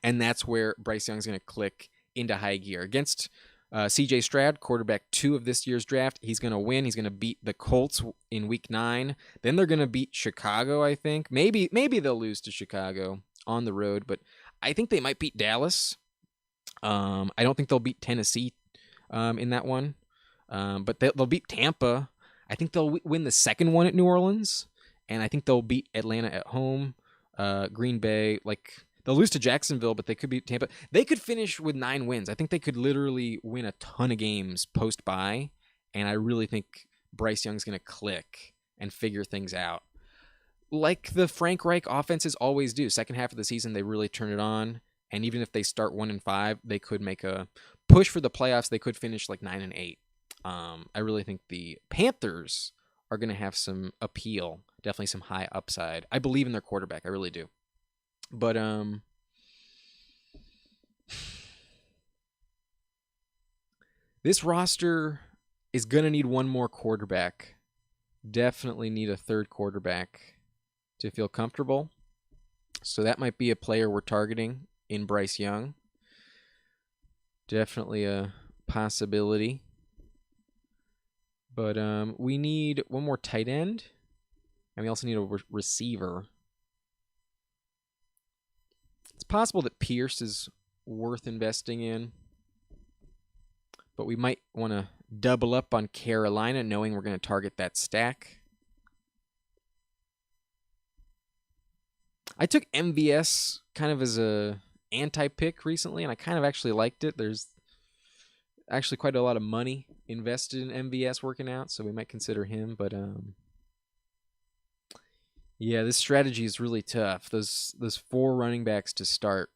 [SPEAKER 1] and that's where Bryce Young's going to click into high gear. Against CJ Stroud, quarterback 2 of this year's draft, he's going to win. He's going to beat the Colts in week 9. Then they're going to beat Chicago, I think. Maybe they'll lose to Chicago on the road, but I think they might beat Dallas. I don't think they'll beat Tennessee in that one. But they'll beat Tampa. I think they'll win the second one at New Orleans, and I think they'll beat Atlanta at home. Green Bay, they'll lose to Jacksonville, but they could beat Tampa. They could finish with 9 wins. I think they could literally win a ton of games post-bye, and I really think Bryce Young's going to click and figure things out. Like the Frank Reich offenses always do. Second half of the season, they really turn it on, and even if they start 1-5, they could make a push for the playoffs. They could finish 9-8. I really think the Panthers are going to have some appeal, definitely some high upside. I believe in their quarterback. I really do. But this roster is going to need one more quarterback. Definitely need a third quarterback to feel comfortable. So that might be a player we're targeting in Bryce Young. Definitely a possibility. But we need one more tight end, and we also need a receiver. It's possible that Pierce is worth investing in, but we might want to double up on Carolina, knowing we're going to target that stack. I took MVS kind of as a anti-pick recently, and I kind of actually liked it. There's actually quite a lot of money invested in MVS working out, so we might consider him. But Yeah, this strategy is really tough. Those 4 running backs to start.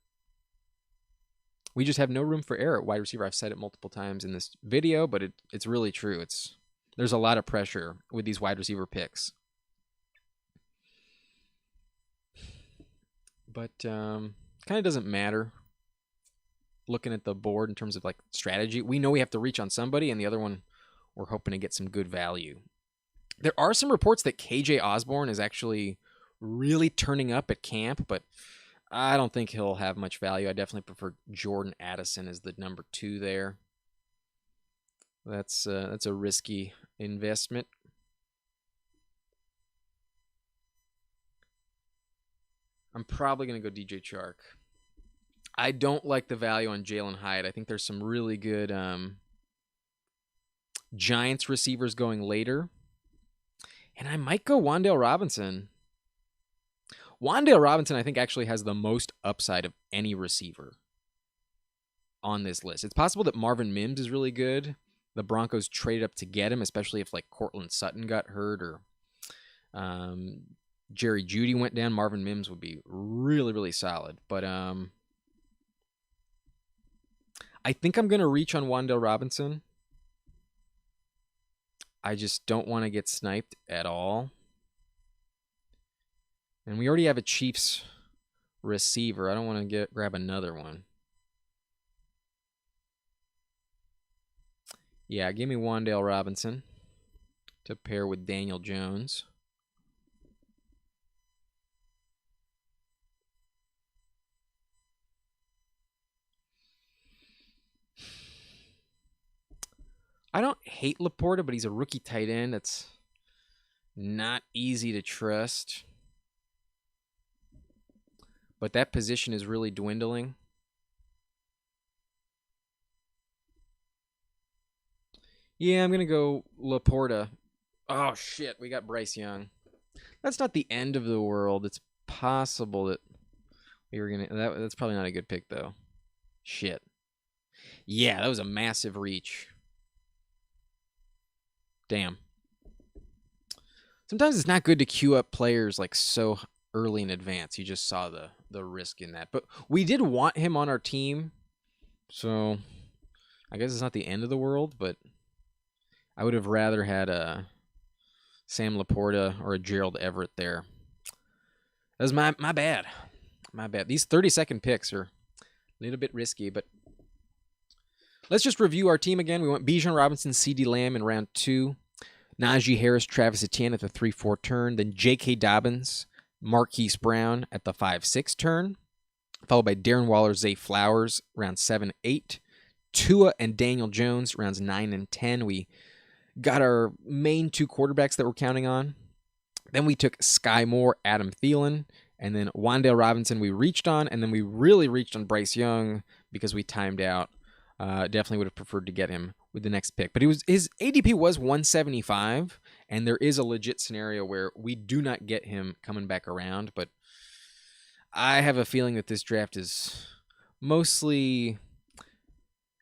[SPEAKER 1] We just have no room for error at wide receiver. I've said it multiple times in this video, but it's really true. There's a lot of pressure with these wide receiver picks. But kind of doesn't matter looking at the board in terms of like strategy. We know we have to reach on somebody, and the other one we're hoping to get some good value. There are some reports that KJ Osborne is actually really turning up at camp, but I don't think he'll have much value. I definitely prefer Jordan Addison as the number 2 there. That's a risky investment. I'm probably going to go DJ Chark. I don't like the value on Jalen Hyatt. I think there's some really good Giants receivers going later. And I might go Wan'Dale Robinson. Wan'Dale Robinson, I think, actually has the most upside of any receiver on this list. It's possible that Marvin Mims is really good. The Broncos traded up to get him, especially if like Cortland Sutton got hurt or Jerry Jeudy went down. Marvin Mims would be really, really solid. But I think I'm going to reach on Wan'Dale Robinson. I just don't want to get sniped at all. And we already have a Chiefs receiver. I don't want to grab another one. Yeah, give me Wan'Dale Robinson to pair with Daniel Jones. I don't hate Laporta, but he's a rookie tight end. That's not easy to trust. But that position is really dwindling. Yeah, I'm going to go Laporta. Oh, shit. We got Bryce Young. That's not the end of the world. It's possible that we were going to... That's probably not a good pick, though. Shit. Yeah, that was a massive reach. Damn. Sometimes it's not good to queue up players like so early in advance. You just saw the risk in that. But we did want him on our team, so I guess it's not the end of the world, but I would have rather had a Sam Laporta or a Gerald Everett there. That was my bad. My bad. These 30-second picks are a little bit risky, but let's just review our team again. We went Bijan Robinson, CeeDee Lamb in round 2. Najee Harris, Travis Etienne at the 3-4 turn. Then J.K. Dobbins, Marquise Brown at the 5-6 turn. Followed by Darren Waller, Zay Flowers, round 7-8. Tua and Daniel Jones, rounds 9 and 10. We got our main 2 quarterbacks that we're counting on. Then we took Sky Moore, Adam Thielen, and then Wan'Dale Robinson we reached on, and then we really reached on Bryce Young because we timed out. Definitely would have preferred to get him with the next pick. But his ADP was 175, and there is a legit scenario where we do not get him coming back around. But I have a feeling that this draft is mostly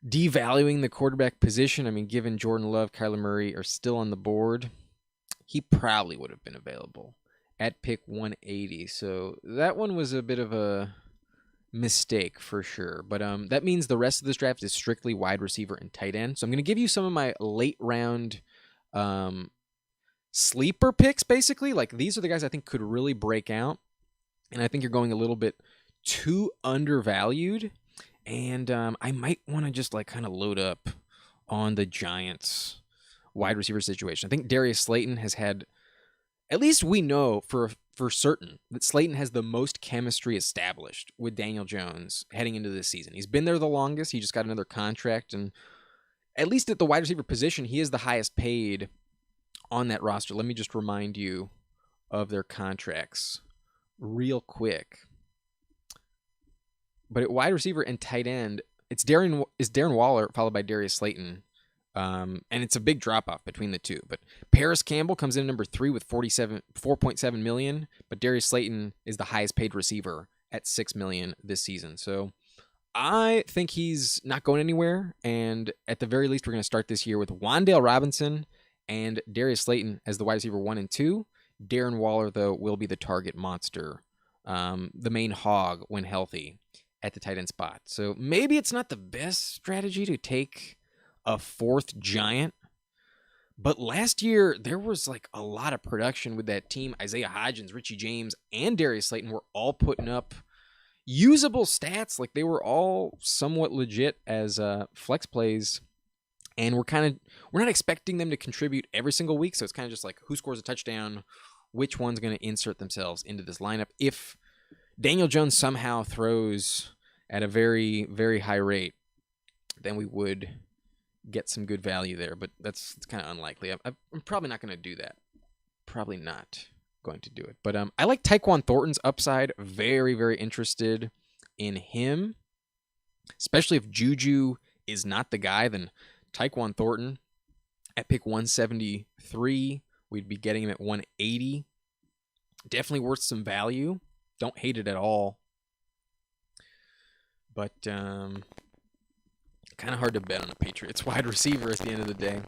[SPEAKER 1] devaluing the quarterback position. I mean, given Jordan Love, Kyler Murray are still on the board, he probably would have been available at pick 180. So that one was a bit of a mistake for sure. But that means the rest of this draft is strictly wide receiver and tight end. So I'm going to give you some of my late round sleeper picks, basically. Like, these are the guys I think could really break out. And I think you're going a little bit too undervalued. And I might want to just like kind of load up on the Giants wide receiver situation. I think Darius Slayton has had, at least we know for certain, that Slayton has the most chemistry established with Daniel Jones heading into this season. He's been there the longest. He just got another contract. And at least at the wide receiver position, he is the highest paid on that roster. Let me just remind you of their contracts real quick. But at wide receiver and tight end, it's Darren Waller followed by Darius Slayton. And it's a big drop-off between the two. But Paris Campbell comes in number 3 with $4.7 million, but Darius Slayton is the highest paid receiver at $6 million this season. So I think he's not going anywhere, and at the very least, we're going to start this year with Wan'Dale Robinson and Darius Slayton as the wide receiver 1 and 2, Darren Waller, though, will be the target monster, the main hog when healthy at the tight end spot. So maybe it's not the best strategy to take a fourth giant. But last year, there was like a lot of production with that team. Isaiah Hodgins, Richie James, and Darius Slayton were all putting up usable stats. Like they were all somewhat legit as flex plays. And we're not expecting them to contribute every single week. So it's kind of just like who scores a touchdown, which one's going to insert themselves into this lineup. If Daniel Jones somehow throws at a very, very high rate, then we would get some good value there, but it's kind of unlikely. I'm probably not going to do that. Probably not going to do it. But I like Tyquan Thornton's upside. Very, very interested in him, especially if Juju is not the guy. Then Tyquan Thornton at pick 173, we'd be getting him at 180. Definitely worth some value. Don't hate it at all. But kind of hard to bet on a Patriots wide receiver at the end of the day.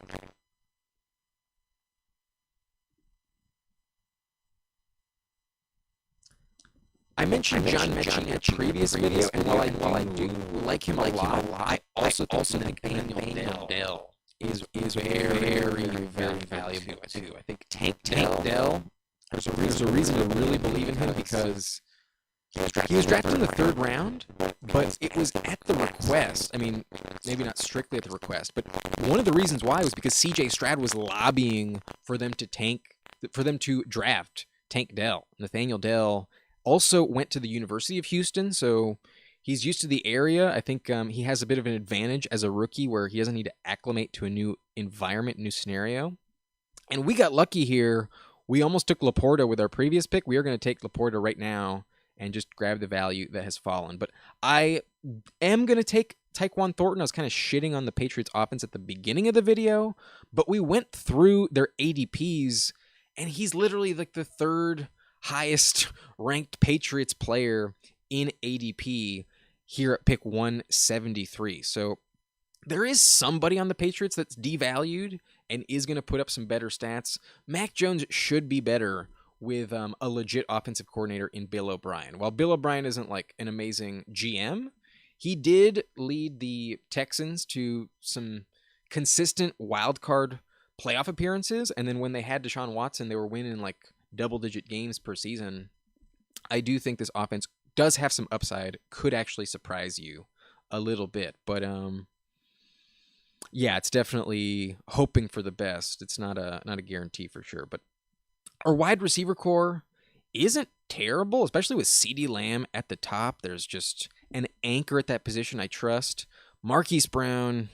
[SPEAKER 1] I mentioned John Mechie in a previous video, and while I do like him a lot, I also think Nathaniel Dell is very, very, very valuable too. I think Tank Dell, there's a reason to really believe in him because he was drafted in the third round, but it was at the request. I mean, maybe not strictly at the request, but one of the reasons why was because C.J. Stroud was lobbying for them to draft Tank Dell. Nathaniel Dell also went to the University of Houston, so he's used to the area. I think he has a bit of an advantage as a rookie where he doesn't need to acclimate to a new environment, new scenario. And we got lucky here. We almost took Laporta with our previous pick. We are going to take Laporta right now and just grab the value that has fallen. But I am going to take Tyquan Thornton. I was kind of shitting on the Patriots offense at the beginning of the video, but we went through their ADPs, and he's literally like the third highest ranked Patriots player in ADP here at pick 173. So there is somebody on the Patriots that's devalued and is going to put up some better stats. Mac Jones should be better with a legit offensive coordinator in Bill O'Brien. While Bill O'Brien isn't like an amazing GM, he did lead the Texans to some consistent wild card playoff appearances. And then when they had Deshaun Watson, they were winning like double-digit games per season. I do think this offense does have some upside, could actually surprise you a little bit. But yeah, it's definitely hoping for the best. It's not a guarantee for sure. But our wide receiver core isn't terrible, especially with CeeDee Lamb at the top. There's just an anchor at that position I trust. Marquise Brown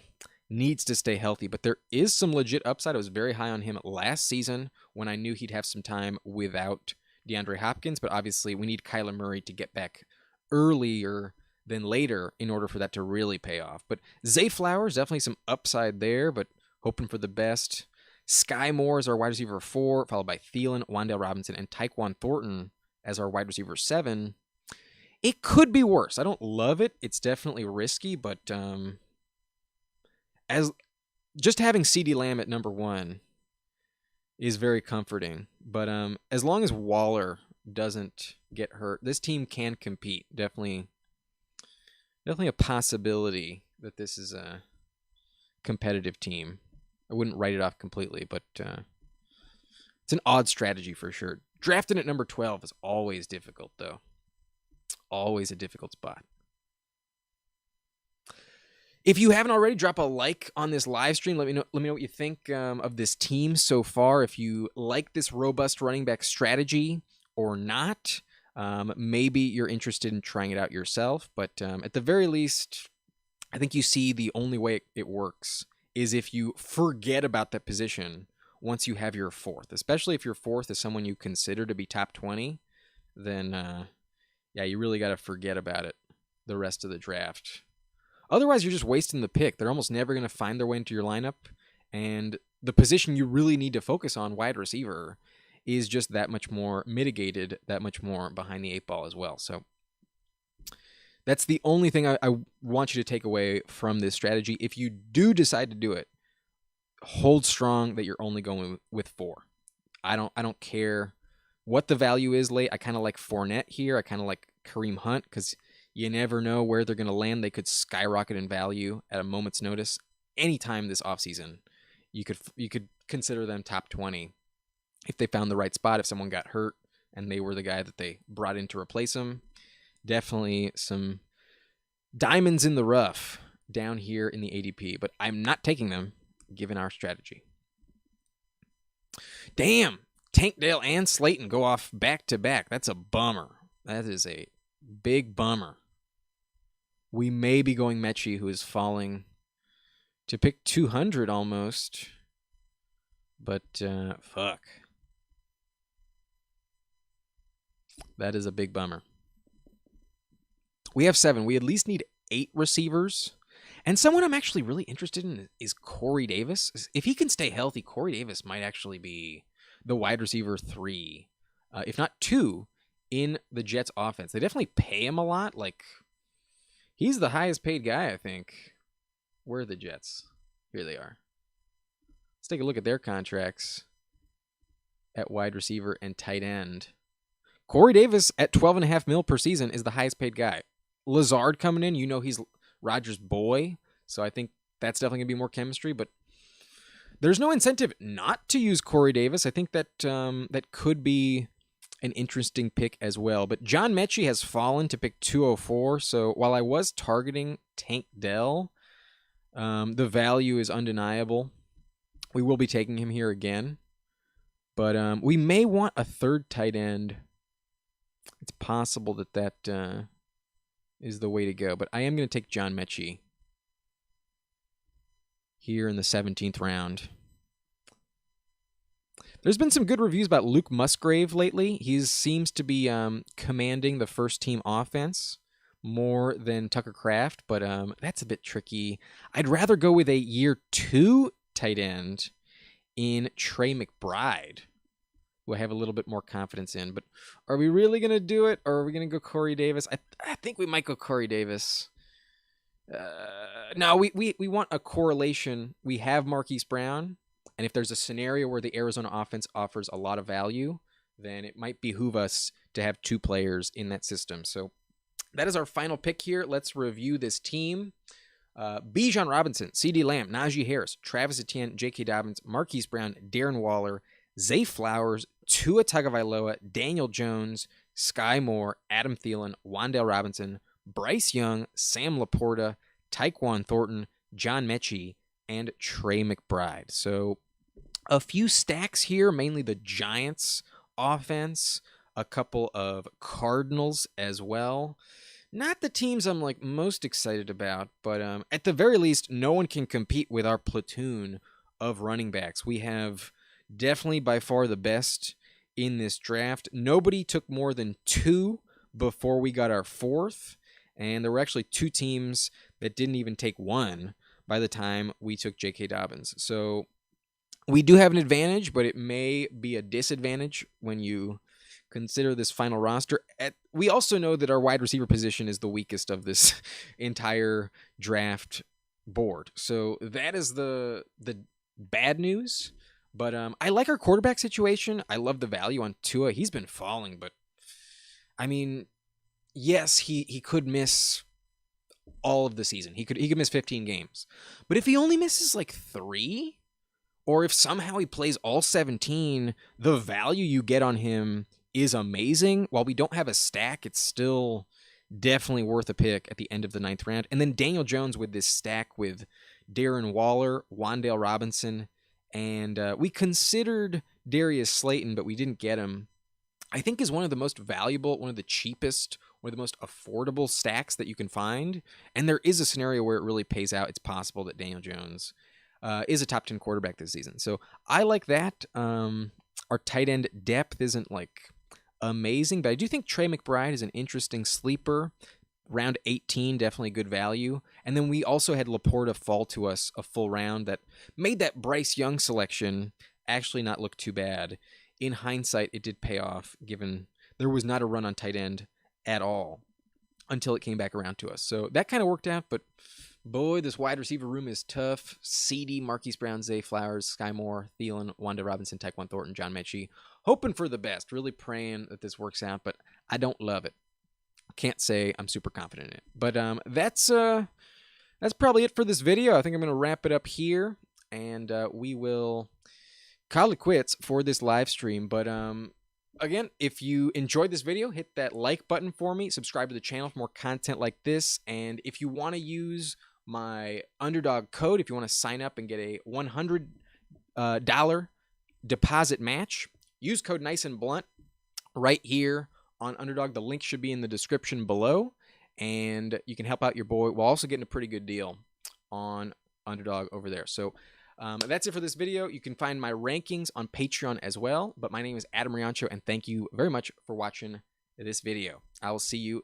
[SPEAKER 1] needs to stay healthy, but there is some legit upside. I was very high on him last season when I knew he'd have some time without DeAndre Hopkins, but obviously we need Kyler Murray to get back earlier than later in order for that to really pay off. But Zay Flowers, definitely some upside there, but hoping for the best. Sky Moore is our wide receiver 4, followed by Thielen, Wan'Dale Robinson, and Tyquan Thornton as our wide receiver 7. It could be worse. I don't love it. It's definitely risky, but as just having CeeDee Lamb at number 1 is very comforting. But as long as Waller doesn't get hurt, this team can compete. Definitely a possibility that this is a competitive team. I wouldn't write it off completely, but it's an odd strategy for sure. Drafting at number 12 is always difficult, though. Always a difficult spot. If you haven't already, drop a like on this live stream. Let me know what you think of this team so far. If you like this robust running back strategy or not, maybe you're interested in trying it out yourself. But at the very least, I think you see the only way it works is if you forget about that position once you have your 4th. Especially if your 4th is someone you consider to be top 20, then yeah, you really got to forget about it the rest of the draft. Otherwise, you're just wasting the pick. They're almost never going to find their way into your lineup. And the position you really need to focus on, wide receiver, is just that much more mitigated, that much more behind the 8 ball as well. So that's the only thing I want you to take away from this strategy. If you do decide to do it, hold strong that you're only going with 4. I don't care what the value is late. I kind of like Fournette here. I kind of like Kareem Hunt because you never know where they're going to land. They could skyrocket in value at a moment's notice. Anytime this offseason, you could consider them top 20 if they found the right spot, if someone got hurt and they were the guy that they brought in to replace him. Definitely some diamonds in the rough down here in the ADP, but I'm not taking them given our strategy. Damn, Tankdale and Slayton go off back to back. That's a bummer. That is a big bummer. We may be going Mechie, who is falling to pick 200 almost, but fuck. That is a big bummer. We have 7. We at least need 8 receivers. And someone I'm actually really interested in is Corey Davis. If he can stay healthy, Corey Davis might actually be the wide receiver 3, if not 2, in the Jets offense. They definitely pay him a lot. Like, he's the highest paid guy, I think. Where are the Jets? Here they are. Let's take a look at their contracts at wide receiver and tight end. Corey Davis at $12.5 million per season is the highest paid guy. Lazard coming in, he's Rodgers' boy, so I think that's definitely going to be more chemistry, but there's no incentive not to use Corey Davis. I think that that could be an interesting pick as well. But John Mechie has fallen to pick 204, so while I was targeting Tank Dell, the value is undeniable. We will be taking him here again, but we may want a third tight end. It's possible that is the way to go. But I am going to take John Mechie here in the 17th round. There's been some good reviews about Luke Musgrave lately. He seems to be commanding the first team offense more than Tucker Kraft, but that's a bit tricky. I'd rather go with a year 2 tight end in Trey McBride, who I have a little bit more confidence in. But are we really going to do it, or are we going to go Corey Davis? I think we might go Corey Davis. No, we want a correlation. We have Marquise Brown, and if there's a scenario where the Arizona offense offers a lot of value, then it might behoove us to have 2 players in that system. So that is our final pick here. Let's review this team. Bijan Robinson, CeeDee Lamb, Najee Harris, Travis Etienne, J.K. Dobbins, Marquise Brown, Darren Waller, Zay Flowers, Tua Tagovailoa, Daniel Jones, Sky Moore, Adam Thielen, Wan'Dale Robinson, Bryce Young, Sam Laporta, Tyquan Thornton, John Mechie, and Trey McBride. So a few stacks here, mainly the Giants offense, a couple of Cardinals as well. Not the teams I'm most excited about, but at the very least, no one can compete with our platoon of running backs. We have definitely by far the best in this draft. Nobody took more than 2 before we got our 4th, and there were actually 2 teams that didn't even take 1 by the time we took J.K. Dobbins. So we do have an advantage, but it may be a disadvantage when you consider this final roster. We also know that our wide receiver position is the weakest of this entire draft board. So that is the bad news. But I like our quarterback situation. I love the value on Tua. He's been falling, but I mean, yes, he could miss all of the season. He could miss 15 games. But if he only misses 3, or if somehow he plays all 17, the value you get on him is amazing. While we don't have a stack, it's still definitely worth a pick at the end of the 9th round. And then Daniel Jones with this stack with Darren Waller, Wan'Dale Robinson, and we considered Darius Slayton, but we didn't get him. I think is one of the most valuable, one of the cheapest, one of the most affordable stacks that you can find. And there is a scenario where it really pays out. It's possible that Daniel Jones is a top 10 quarterback this season. So I like that. Our tight end depth isn't amazing, but I do think Trey McBride is an interesting sleeper. Round 18, definitely good value. And then we also had Laporta fall to us a full round that made that Bryce Young selection actually not look too bad. In hindsight, it did pay off, given there was not a run on tight end at all until it came back around to us. So that kind of worked out, but Boy, this wide receiver room is tough. CD, Marquise Brown, Zay Flowers, Sky Moore, Thielen, Wanda Robinson, Tyquan Thornton, John Mechie. Hoping for the best. Really praying that this works out, but I don't love it. Can't say I'm super confident in it. But that's probably it for this video. I think I'm going to wrap it up here, and we will call it quits for this live stream. But again, if you enjoyed this video, hit that like button for me. Subscribe to the channel for more content like this. And if you want to use my underdog code, if you want to sign up and get a $100 deposit match, use code Nice and Blunt right here on Underdog. The link should be in the description below, and you can help out your boy while also getting a pretty good deal on Underdog over there. So that's it for this video. You can find my rankings on Patreon as well, but my name is Adam Riancho, and thank you very much for watching this video. I will see you